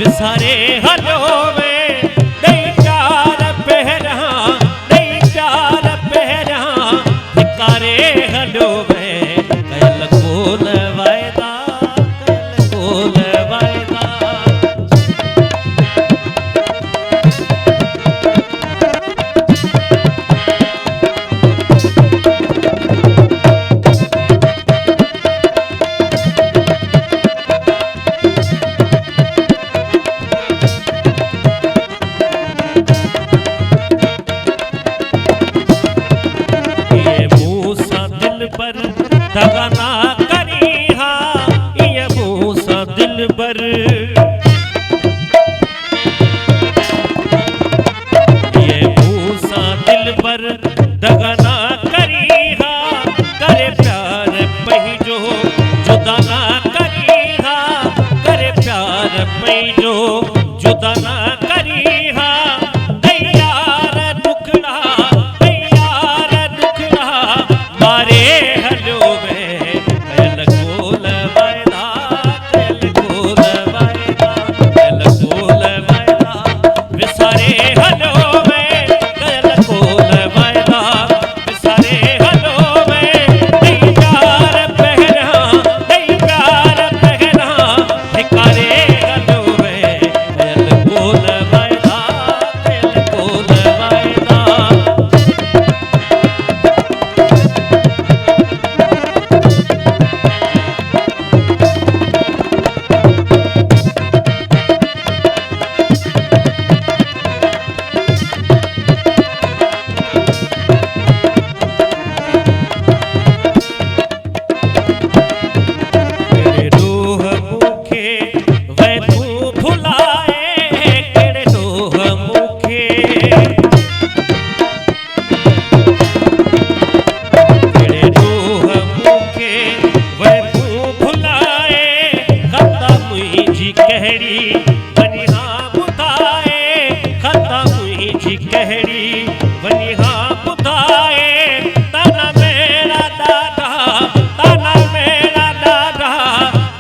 विसारे हलो में नहीं प्यार पहरा नहीं प्यार पहरा धिकारे हलो में कल कोल वायदा कल कोल वायदा पर दगा ना करी हा ये मूसा दिल पर ये मूसा दिल पर दगा ना करी हा करे प्यार पही जो जुदा ना करी हा करे प्यार पही जो जुदा ना करी हा कहड़ी वनिहा बुधाए ताना मेरा दादा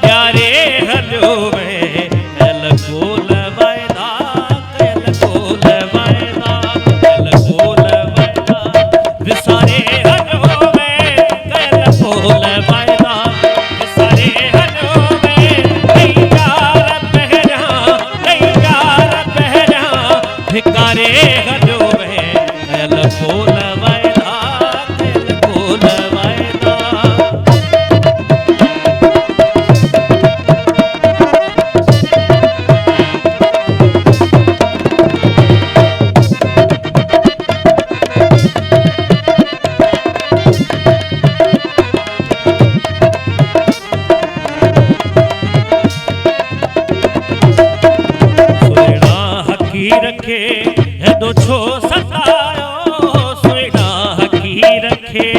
प्यारे हलो में कल कोल वायदा कल कोल वायदा कल कोल वायदा विसारे हलो में कल कोल वायदा विसारे हलो में नहीं प्यार पहरा धिकारे हलो कल कोल वायदा कल कोल वायदा सुना हकी रखे है दो छो सतायो सुना हकी रखे